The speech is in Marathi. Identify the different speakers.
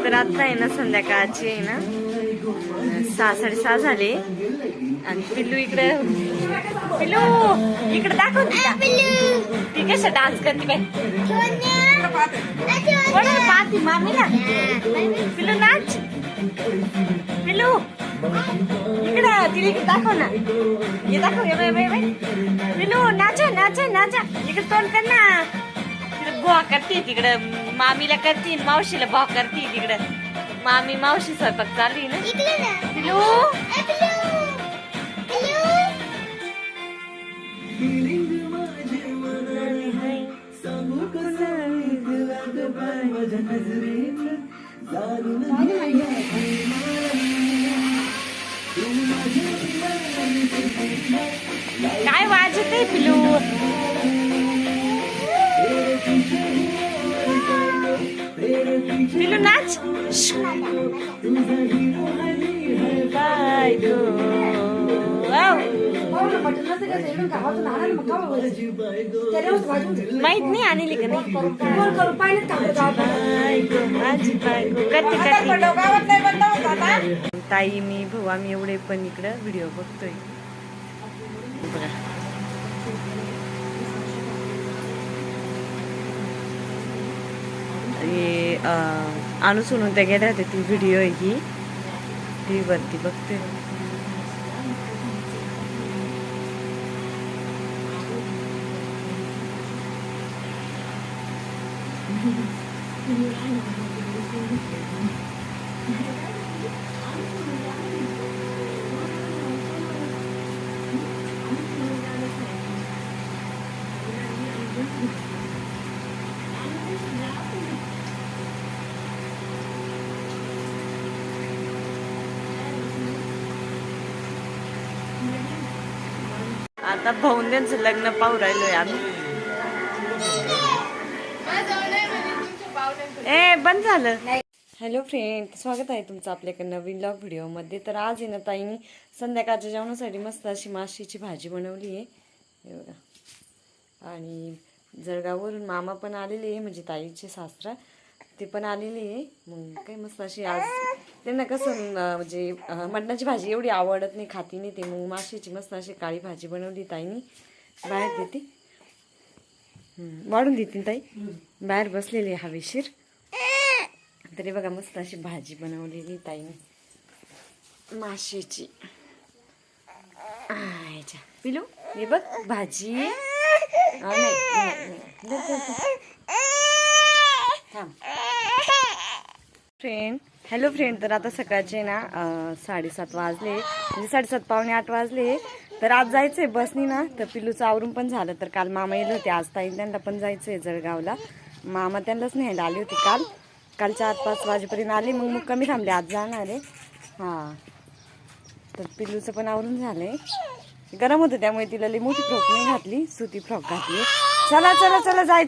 Speaker 1: तर आता आहे ना संध्याकाळची आहे ना 6:30 झाले आणि पिल्लू इकडे दाखव ती कसं डान्स करते बाई पाहती मामीला पिल्लू नाच पिल्लू इकडं तिला इकडे दाखव ना हे दाखव पिल्लू नाचा नाचा नाचा इकडे तोंड कर ना बुवा करते तिकडं मामीला करते मावशीला भाव करते तिकडं मामी मावशी स्वयंपाक चालली ना पिल्लू काय वाजत पिल्लू पिल्लू नाच माहित नाही आणली का नाही ताई मी भाऊ आम्ही एवढे पण इकडं व्हिडिओ बघतोय बघा हे आणू सोडून त्या गेल्या होत्या ती व्हिडिओ आहे ही टी वरती बघते आता भाऊन त्यांचं लग्न पाहू राहिलोय आम्ही ए बंद झालं हॅलो फ्रेंड स्वागत आहे तुमचं आपल्याकडे नवीन व्लॉग व्हिडिओमध्ये तर आज आहे ना ताईनी संध्याकाळच्या जेवणासाठी मस्त अशी माशीची भाजी बनवली आहे बघा आणि जळगाववरून मामा पण आलेले आहे म्हणजे ताईचे सासरा ते पण आलेले आहे मग काय मस्त अशी आज त्यांना कसं म्हणजे मटणाची भाजी एवढी आवडत नाही खाती नाही ते मग माशीची मस्त अशी काळी भाजी बनवली ताईनी बाहेर देते वाढून देते ताई बाहेर बसलेली हवेशीर तरी बघा मस्त अशी भाजी बनवलेली ताईने माशीची ह्याच्या पिलू हे बघ भाजी फ्रेंड हॅलो फ्रेंड तर आता सकाळचे ना 7:30 वाजले म्हणजे 7:30 पावणे 8 वाजले तर आज जायचंय बसनी ना तर पिल्लूचं आवरून पण झालं तर काल मामा येले होते आज ताई त्यांना पण जायचंय जळगावला मामा त्यांनाच न्यायला आले होते काल 4-5 वाजेपर्यंत आले मग कमी थांबले आज जाणार आहे हां तर पिल्लूचं पण आवरून झालंय गरम होतं त्यामुळे तिला लई मोठी फ्रॉक नाही घातली सुती फ्रॉक घातली चला चला चला जायचं